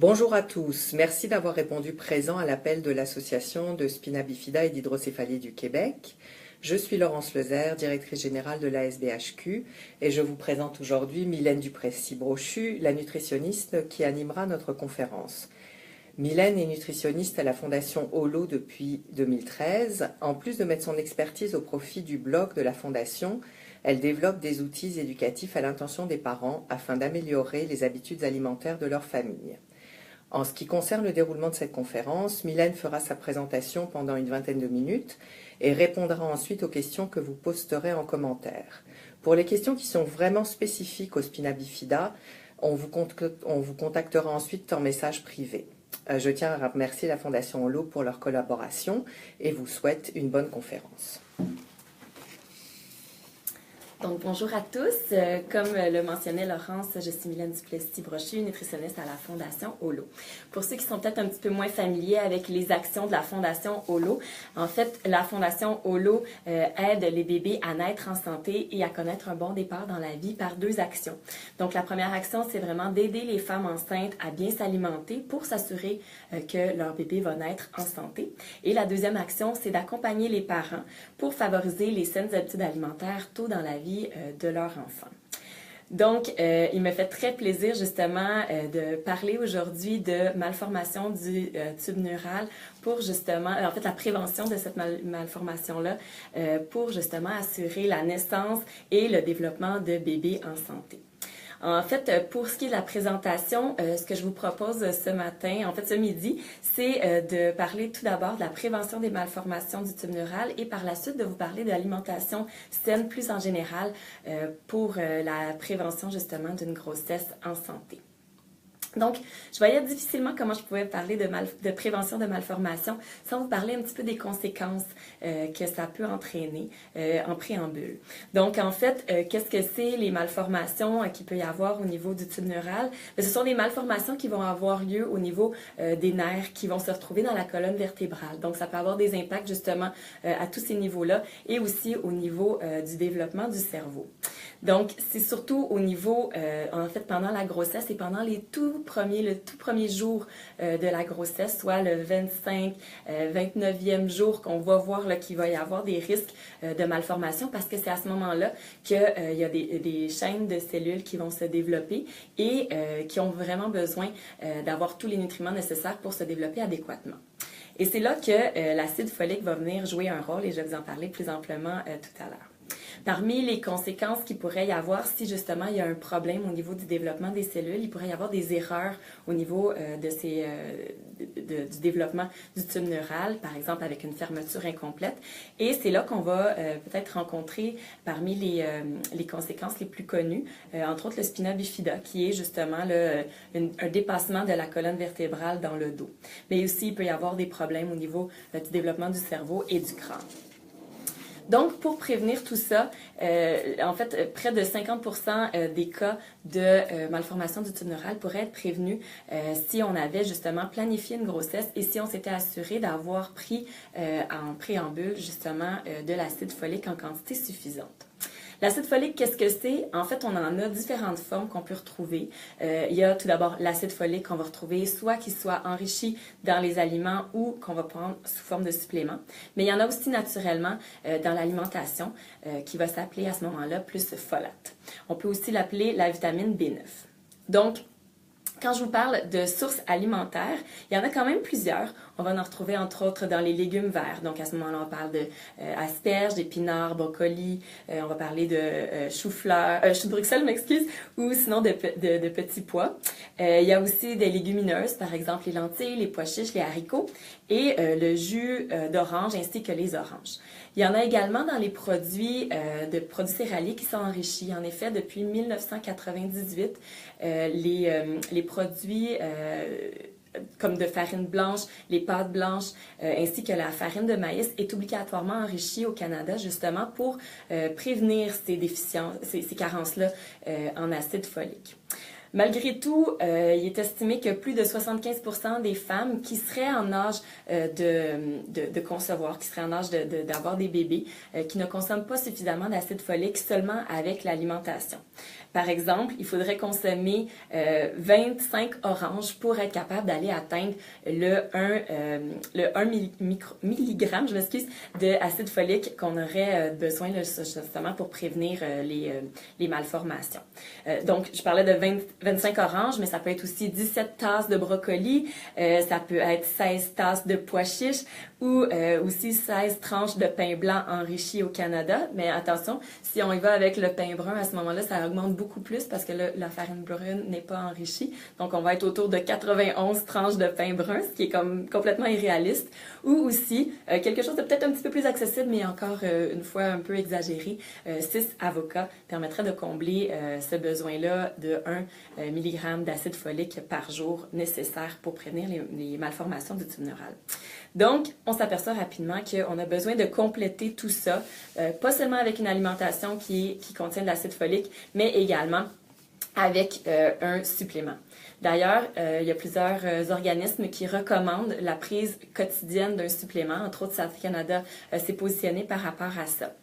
Bonjour à tous, merci d'avoir répondu présent à l'appel de l'association de spina bifida et d'hydrocéphalie du Québec. Je suis Laurence Lezère, directrice générale de l'ASBHQ et je vous présente aujourd'hui Mylène Duplessis-Brochu, la nutritionniste qui animera notre conférence. Mylène est nutritionniste à la Fondation Holo depuis 2013. En plus de mettre son expertise au profit du blog de la Fondation, elle développe des outils éducatifs à l'intention des parents afin d'améliorer les habitudes alimentaires de leur famille. En ce qui concerne le déroulement de cette conférence, Mylène fera sa présentation pendant une vingtaine de minutes et répondra ensuite aux questions que vous posterez en commentaire. Pour les questions qui sont vraiment spécifiques au spina bifida, on vous contactera ensuite en message privé. Je tiens à remercier la Fondation Holo pour leur collaboration et vous souhaite une bonne conférence. Donc, bonjour à tous. Comme le mentionnait Laurence, je suis Mylène Duplessis-Brochu, nutritionniste à la Fondation Holo. Pour ceux qui sont peut-être un petit peu moins familiers avec les actions de la Fondation Holo, en fait, la Fondation Holo aide les bébés à naître en santé et à connaître un bon départ dans la vie par deux actions. Donc, la première action, c'est vraiment d'aider les femmes enceintes à bien s'alimenter pour s'assurer que leur bébé va naître en santé. Et la deuxième action, c'est d'accompagner les parents pour favoriser les saines habitudes alimentaires tôt dans la vie de leur enfant. Donc, il me fait très plaisir justement de parler aujourd'hui de malformation du tube neural pour justement, en fait la prévention de cette malformation-là pour justement assurer la naissance et le développement de bébés en santé. En fait, pour ce qui est de la présentation, ce que je vous propose ce matin, en fait ce midi, c'est de parler tout d'abord de la prévention des malformations du tube neural et par la suite de vous parler de l'alimentation saine plus en général pour la prévention justement d'une grossesse en santé. Donc, je voyais difficilement comment je pouvais parler de prévention de malformation sans vous parler un petit peu des conséquences que ça peut entraîner en préambule. Donc, en fait, qu'est-ce que c'est les malformations qu'il peut y avoir au niveau du tube neural? Bien, ce sont des malformations qui vont avoir lieu au niveau des nerfs qui vont se retrouver dans la colonne vertébrale. Donc, ça peut avoir des impacts justement à tous ces niveaux-là et aussi au niveau du développement du cerveau. Donc, c'est surtout au niveau, en fait, pendant la grossesse et pendant le tout premier jour de la grossesse, soit le 25, 29e jour qu'on va voir qu'il va y avoir des risques de malformation parce que c'est à ce moment-là qu'il y a des chaînes de cellules qui vont se développer et qui ont vraiment besoin d'avoir tous les nutriments nécessaires pour se développer adéquatement. Et c'est là que l'acide folique va venir jouer un rôle et je vais vous en parler plus amplement tout à l'heure. Parmi les conséquences qu'il pourrait y avoir si justement il y a un problème au niveau du développement des cellules, il pourrait y avoir des erreurs au niveau du développement du tube neural, par exemple avec une fermeture incomplète. Et c'est là qu'on va peut-être rencontrer parmi les conséquences les plus connues, entre autres le spina bifida, qui est justement un dépassement de la colonne vertébrale dans le dos. Mais aussi, il peut y avoir des problèmes au niveau du développement du cerveau et du crâne. Donc, pour prévenir tout ça, en fait, près de 50% des cas de malformation du tube neural pourraient être prévenus si on avait justement planifié une grossesse et si on s'était assuré d'avoir pris en préambule justement de l'acide folique en quantité suffisante. L'acide folique, qu'est-ce que c'est? En fait, on en a différentes formes qu'on peut retrouver. Il y a tout d'abord l'acide folique qu'on va retrouver soit qu'il soit enrichi dans les aliments ou qu'on va prendre sous forme de supplément. Mais il y en a aussi naturellement dans l'alimentation qui va s'appeler à ce moment-là plus folate. On peut aussi l'appeler la vitamine B9. Donc, quand je vous parle de sources alimentaires, il y en a quand même plusieurs. On va en retrouver entre autres dans les légumes verts. Donc à ce moment-là, on parle d'asperges, d'épinards, brocolis. On va parler de chou-fleur, chou de Bruxelles, ou sinon de petits pois. Il y a aussi des légumineuses, par exemple les lentilles, les pois chiches, les haricots et le jus d'orange ainsi que les oranges. Il y en a également dans les produits céréaliers qui sont enrichis. En effet, depuis 1998, les produits comme de farine blanche, les pâtes blanches, ainsi que la farine de maïs est obligatoirement enrichie au Canada justement pour prévenir ces déficiences, ces carences-là en acide folique. Malgré tout, il est estimé que plus de 75% des femmes qui seraient en âge de concevoir, qui seraient en âge d'avoir des bébés, qui ne consomment pas suffisamment d'acide folique seulement avec l'alimentation. Par exemple, il faudrait consommer 25 oranges pour être capable d'aller atteindre le 1 milligramme, je m'excuse, d'acide folique qu'on aurait besoin là, justement pour prévenir les malformations. Donc, je parlais de 25 oranges, mais ça peut être aussi 17 tasses de brocoli, ça peut être 16 tasses de pois chiches ou aussi 16 tranches de pain blanc enrichi au Canada. Mais attention, si on y va avec le pain brun, à ce moment-là, ça augmente beaucoup plus parce que la farine brune n'est pas enrichie. Donc, on va être autour de 91 tranches de pain brun, ce qui est comme complètement irréaliste. Ou aussi, quelque chose de peut-être un petit peu plus accessible, mais encore une fois un peu exagéré, 6 avocats permettrait de combler ce besoin-là de 1 mg d'acide folique par jour nécessaire pour prévenir les malformations du tube neural. Donc, on s'aperçoit rapidement qu'on a besoin de compléter tout ça, pas seulement avec une alimentation qui contient de l'acide folique, mais également avec un supplément. D'ailleurs, il y a plusieurs organismes qui recommandent la prise quotidienne d'un supplément. Entre autres, Santé Canada s'est positionné par rapport à ça.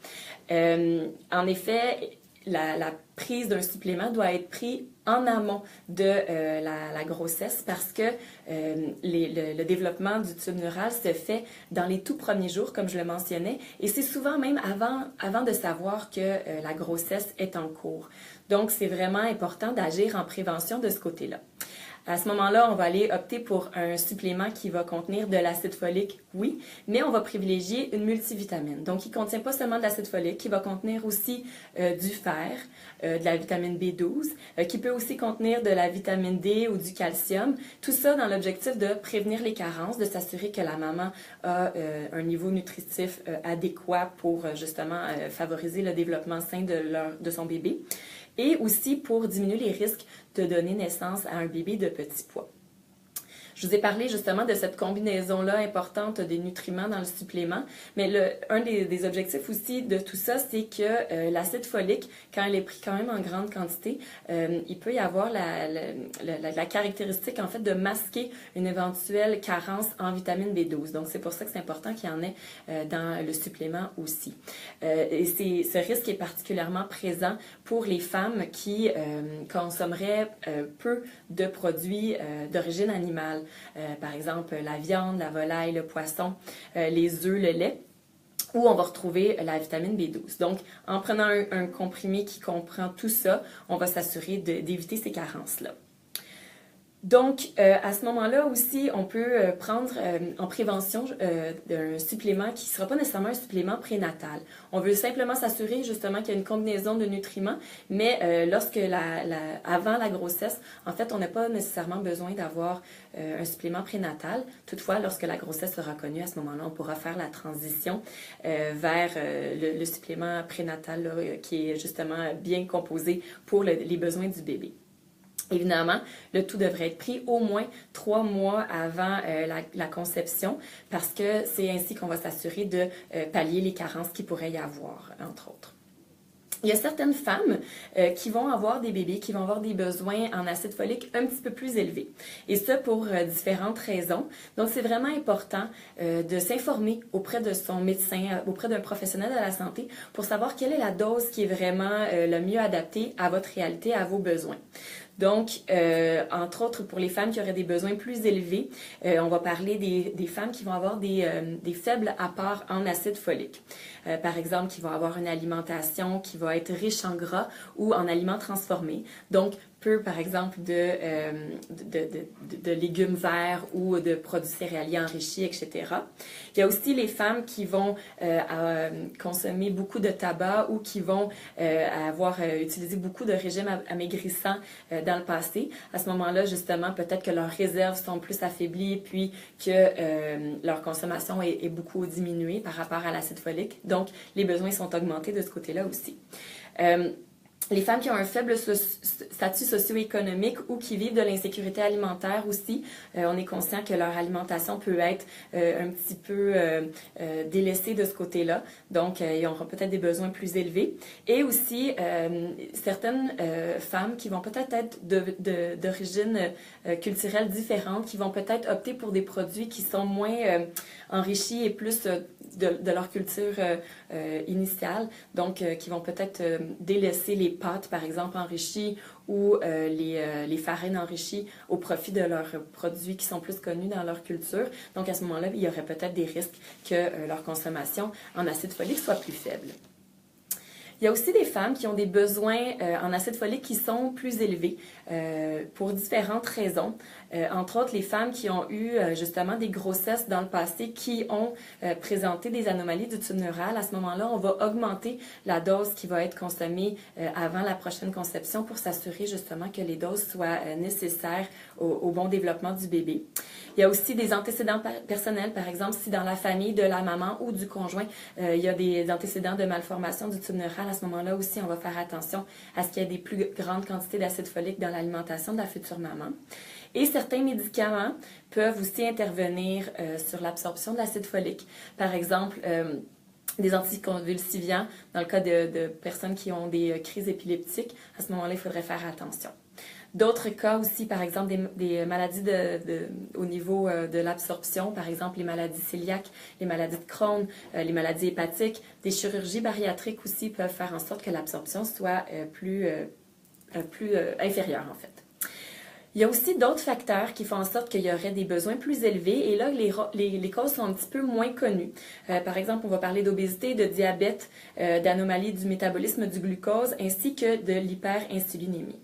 En effet, la prise d'un supplément doit être prise en amont de la grossesse parce que le développement du tube neural se fait dans les tout premiers jours, comme je le mentionnais, et c'est souvent même avant de savoir que la grossesse est en cours. Donc, c'est vraiment important d'agir en prévention de ce côté-là. À ce moment-là, on va aller opter pour un supplément qui va contenir de l'acide folique, oui, mais on va privilégier une multivitamine. Donc, il ne contient pas seulement de l'acide folique, il va contenir aussi du fer, de la vitamine B12, qui peut aussi contenir de la vitamine D ou du calcium. Tout ça dans l'objectif de prévenir les carences, de s'assurer que la maman a un niveau nutritif adéquat pour justement favoriser le développement sain de son bébé. Et aussi pour diminuer les risques de donner naissance à un bébé de petit poids. Je vous ai parlé justement de cette combinaison-là importante des nutriments dans le supplément, mais un des objectifs aussi de tout ça, c'est que l'acide folique, quand il est pris quand même en grande quantité, il peut y avoir la caractéristique en fait de masquer une éventuelle carence en vitamine B12. Donc c'est pour ça que c'est important qu'il y en ait dans le supplément aussi. Et ce risque est particulièrement présent pour les femmes qui consommeraient peu de produits d'origine animale. Par exemple, la viande, la volaille, le poisson, les œufs, le lait, où on va retrouver la vitamine B12. Donc, en prenant un comprimé qui comprend tout ça, on va s'assurer d'éviter ces carences-là. Donc, à ce moment-là aussi, on peut prendre en prévention un supplément qui ne sera pas nécessairement un supplément prénatal. On veut simplement s'assurer justement qu'il y a une combinaison de nutriments, mais avant la grossesse, en fait, on n'a pas nécessairement besoin d'avoir un supplément prénatal. Toutefois, lorsque la grossesse sera connue, à ce moment-là, on pourra faire la transition vers le supplément prénatal là, qui est justement bien composé pour les besoins du bébé. Évidemment, le tout devrait être pris au moins 3 mois avant la conception parce que c'est ainsi qu'on va s'assurer de pallier les carences qu'il pourrait y avoir, entre autres. Il y a certaines femmes qui vont avoir des bébés, qui vont avoir des besoins en acide folique un petit peu plus élevés. Et ça pour différentes raisons. Donc, c'est vraiment important de s'informer auprès de son médecin, auprès d'un professionnel de la santé pour savoir quelle est la dose qui est vraiment le mieux adaptée à votre réalité, à vos besoins. Donc, entre autres, pour les femmes qui auraient des besoins plus élevés, on va parler des femmes qui vont avoir des faibles apports en acide folique. Par exemple, qui vont avoir une alimentation qui va être riche en gras ou en aliments transformés. Donc, peu, par exemple, de légumes verts ou de produits céréaliers enrichis, etc. Il y a aussi les femmes qui vont consommer beaucoup de tabac ou qui vont avoir utilisé beaucoup de régimes amaigrissants dans le passé. À ce moment-là, justement, peut-être que leurs réserves sont plus affaiblies puis que leur consommation est beaucoup diminuée par rapport à l'acide folique. Donc, les besoins sont augmentés de ce côté-là aussi. Les femmes qui ont un faible statut socio-économique ou qui vivent de l'insécurité alimentaire aussi, on est conscient que leur alimentation peut être un petit peu délaissée de ce côté-là. Donc, ils auront peut-être des besoins plus élevés. Et aussi, certaines femmes qui vont peut-être être d'origine culturelle différente, qui vont peut-être opter pour des produits qui sont moins enrichis et plus de leur culture initiale. Donc, qui vont peut-être délaisser les pâtes, par exemple, enrichies ou les farines enrichies au profit de leurs produits qui sont plus connus dans leur culture. Donc, à ce moment-là, il y aurait peut-être des risques que leur consommation en acide folique soit plus faible. Il y a aussi des femmes qui ont des besoins en acide folique qui sont plus élevés pour différentes raisons. Entre autres, les femmes qui ont eu justement des grossesses dans le passé qui ont présenté des anomalies du tube neural. À ce moment-là, on va augmenter la dose qui va être consommée avant la prochaine conception pour s'assurer justement que les doses soient nécessaires au bon développement du bébé. Il y a aussi des antécédents personnels, par exemple, si dans la famille de la maman ou du conjoint, il y a des antécédents de malformation du tube neural. À ce moment-là aussi, on va faire attention à ce qu'il y ait des plus grandes quantités d'acide folique dans l'alimentation de la future maman. Et certains médicaments peuvent aussi intervenir sur l'absorption de l'acide folique. Par exemple, des anticonvulsivants dans le cas de personnes qui ont des crises épileptiques. À ce moment-là, il faudrait faire attention. D'autres cas aussi, par exemple, des maladies au niveau de l'absorption, par exemple les maladies cœliaques, les maladies de Crohn, les maladies hépatiques, des chirurgies bariatriques aussi peuvent faire en sorte que l'absorption soit plus inférieure, en fait. Il y a aussi d'autres facteurs qui font en sorte qu'il y aurait des besoins plus élevés et là, les causes sont un petit peu moins connues. Par exemple, on va parler d'obésité, de diabète, d'anomalies du métabolisme du glucose ainsi que de l'hyperinsulinémie.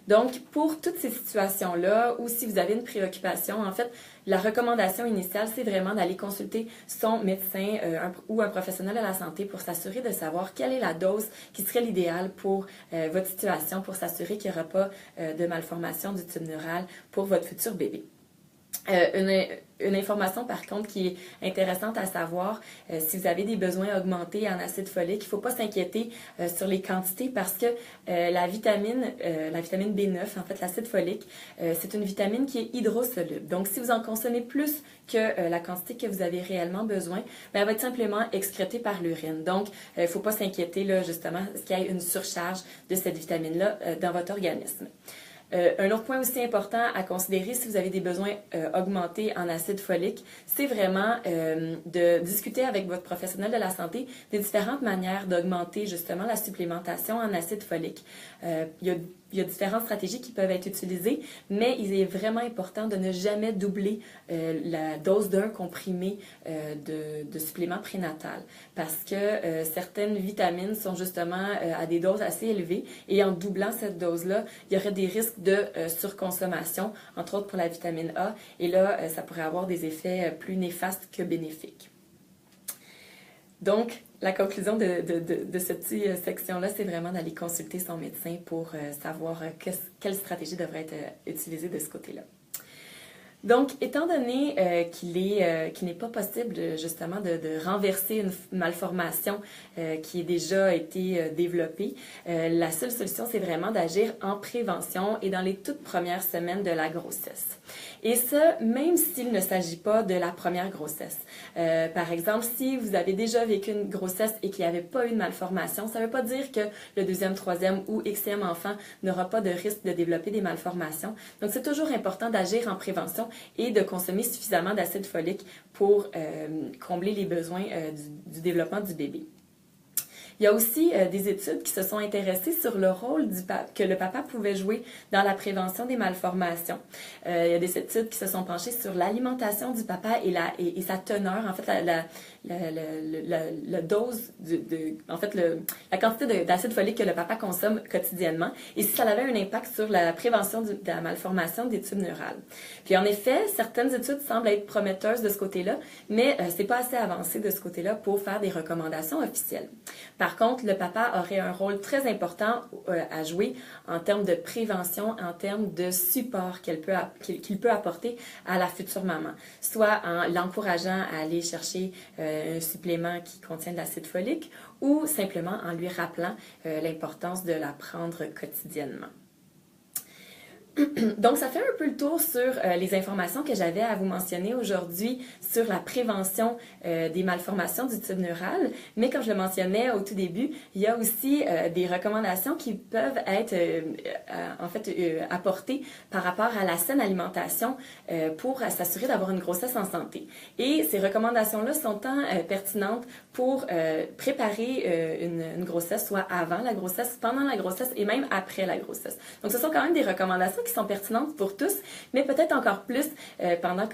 Donc, pour toutes ces situations-là, ou si vous avez une préoccupation, en fait, la recommandation initiale, c'est vraiment d'aller consulter son médecin ou un professionnel de la santé pour s'assurer de savoir quelle est la dose qui serait l'idéale pour votre situation, pour s'assurer qu'il n'y aura pas de malformation du tube neural pour votre futur bébé. Une information par contre qui est intéressante à savoir, si vous avez des besoins augmentés en acide folique, il ne faut pas s'inquiéter sur les quantités parce que la vitamine B9, en fait l'acide folique, c'est une vitamine qui est hydrosoluble. Donc si vous en consommez plus que la quantité que vous avez réellement besoin, elle va être simplement excrétée par l'urine. Donc il ne faut pas s'inquiéter là, justement qu'il y ait une surcharge de cette vitamine-là dans votre organisme. Un autre point aussi important à considérer si vous avez des besoins augmentés en acide folique, c'est vraiment de discuter avec votre professionnel de la santé des différentes manières d'augmenter justement la supplémentation en acide folique. Il y a différentes stratégies qui peuvent être utilisées, mais il est vraiment important de ne jamais doubler la dose d'un comprimé de supplément prénatal parce que certaines vitamines sont justement à des doses assez élevées et en doublant cette dose-là, il y aurait des risques de surconsommation, entre autres pour la vitamine A, et là, ça pourrait avoir des effets plus néfastes que bénéfiques. Donc, la conclusion de cette petite section-là, c'est vraiment d'aller consulter son médecin pour savoir quelle stratégie devrait être utilisée de ce côté-là. Donc, étant donné qu'il n'est pas possible justement de renverser une malformation qui a déjà été développée, la seule solution, c'est vraiment d'agir en prévention et dans les toutes premières semaines de la grossesse. Et ça, même s'il ne s'agit pas de la première grossesse. Par exemple, si vous avez déjà vécu une grossesse et qu'il n'y avait pas eu de malformation, ça ne veut pas dire que le deuxième, troisième ou xème enfant n'aura pas de risque de développer des malformations. Donc, c'est toujours important d'agir en prévention et de consommer suffisamment d'acide folique pour combler les besoins du développement du bébé. Il y a aussi des études qui se sont intéressées sur le rôle que le papa pouvait jouer dans la prévention des malformations. Il y a des études qui se sont penchées sur l'alimentation du papa et sa teneur, en fait la dose la quantité d'acide folique que le papa consomme quotidiennement et si ça avait un impact sur la prévention de la malformation des tubes neurales. Puis en effet, certaines études semblent être prometteuses de ce côté-là, mais c'est pas assez avancé de ce côté-là pour faire des recommandations officielles. Par contre, le papa aurait un rôle très important à jouer en termes de prévention, en termes de support qu'il peut apporter à la future maman, soit en l'encourageant à aller chercher un supplément qui contient de l'acide folique ou simplement en lui rappelant l'importance de la prendre quotidiennement. Donc, ça fait un peu le tour sur les informations que j'avais à vous mentionner aujourd'hui sur la prévention des malformations du tube neural. Mais comme je le mentionnais au tout début, il y a aussi des recommandations qui peuvent être apportées par rapport à la saine alimentation pour s'assurer d'avoir une grossesse en santé. Et ces recommandations-là sont tant pertinentes pour préparer une grossesse, soit avant la grossesse, pendant la grossesse et même après la grossesse. Donc, ce sont quand même des recommandations qui sont pertinentes pour tous, mais peut-être encore plus pendant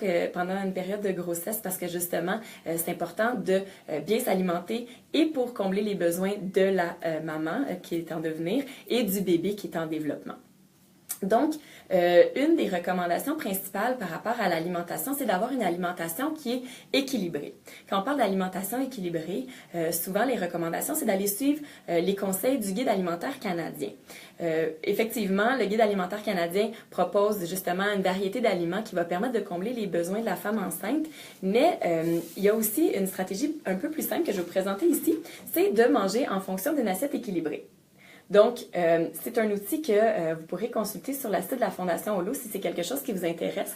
une période de grossesse parce que justement, c'est important de bien s'alimenter et pour combler les besoins de la maman qui est en devenir et du bébé qui est en développement. Donc, une des recommandations principales par rapport à l'alimentation, c'est d'avoir une alimentation qui est équilibrée. Quand on parle d'alimentation équilibrée, souvent les recommandations, c'est d'aller suivre les conseils du Guide alimentaire canadien. Effectivement, le Guide alimentaire canadien propose justement une variété d'aliments qui va permettre de combler les besoins de la femme enceinte, mais il y a aussi une stratégie un peu plus simple que je vais vous présenter ici, c'est de manger en fonction d'une assiette équilibrée. Donc, c'est un outil que vous pourrez consulter sur le site de la Fondation Holo si c'est quelque chose qui vous intéresse.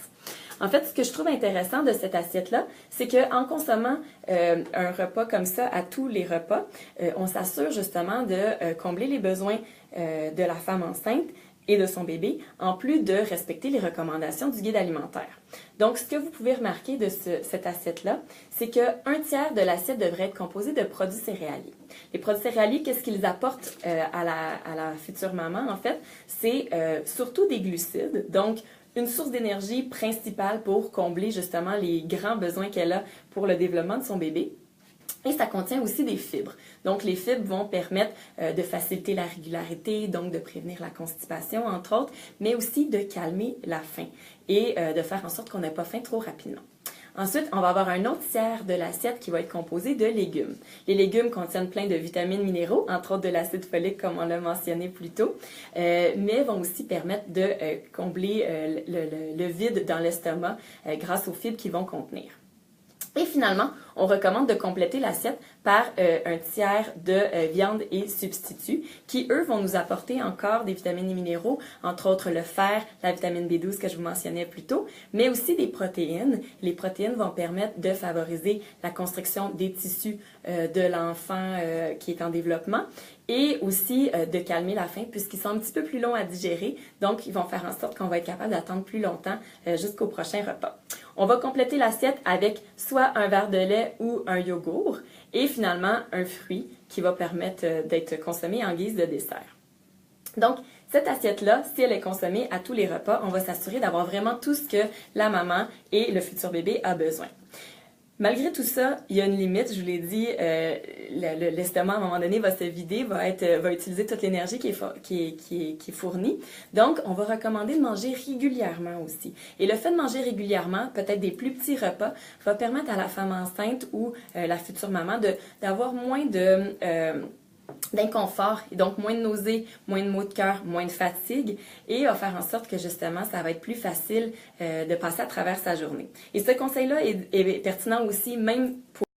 En fait, ce que je trouve intéressant de cette assiette-là, c'est qu'en consommant un repas comme ça à tous les repas, on s'assure justement de combler les besoins de la femme enceinte et de son bébé, en plus de respecter les recommandations du guide alimentaire. Donc, ce que vous pouvez remarquer de cette assiette-là, c'est qu'un tiers de l'assiette devrait être composé de produits céréaliers. Les produits céréaliers, qu'est-ce qu'ils apportent à la future maman, en fait? C'est surtout des glucides, donc une source d'énergie principale pour combler justement les grands besoins qu'elle a pour le développement de son bébé. Et ça contient aussi des fibres. Donc, les fibres vont permettre de faciliter la régularité, donc de prévenir la constipation, entre autres, mais aussi de calmer la faim et de faire en sorte qu'on n'ait pas faim trop rapidement. Ensuite, on va avoir un autre tiers de l'assiette qui va être composé de légumes. Les légumes contiennent plein de vitamines, minéraux, entre autres de l'acide folique, comme on l'a mentionné plus tôt, mais vont aussi permettre de combler le vide dans l'estomac grâce aux fibres qu'ils vont contenir. Et finalement, on recommande de compléter l'assiette par un tiers de viande et substituts qui, eux, vont nous apporter encore des vitamines et minéraux, entre autres le fer, la vitamine B12 que je vous mentionnais plus tôt, mais aussi des protéines. Les protéines vont permettre de favoriser la construction des tissus de l'enfant qui est en développement et aussi de calmer la faim puisqu'ils sont un petit peu plus longs à digérer. Donc, ils vont faire en sorte qu'on va être capable d'attendre plus longtemps jusqu'au prochain repas. On va compléter l'assiette avec soit un verre de lait ou un yogourt et finalement un fruit qui va permettre d'être consommé en guise de dessert. Donc, cette assiette-là, si elle est consommée à tous les repas, on va s'assurer d'avoir vraiment tout ce que la maman et le futur bébé a besoin. Malgré tout ça, il y a une limite, je vous l'ai dit, l'estomac à un moment donné va se vider, va utiliser toute l'énergie qui est fournie. Donc, on va recommander de manger régulièrement aussi. Et le fait de manger régulièrement, peut-être des plus petits repas, va permettre à la femme enceinte ou la future maman d'avoir moins d'inconfort et donc moins de nausées, moins de maux de cœur, moins de fatigue et va faire en sorte que justement ça va être plus facile de passer à travers sa journée. Et ce conseil-là est pertinent aussi même pour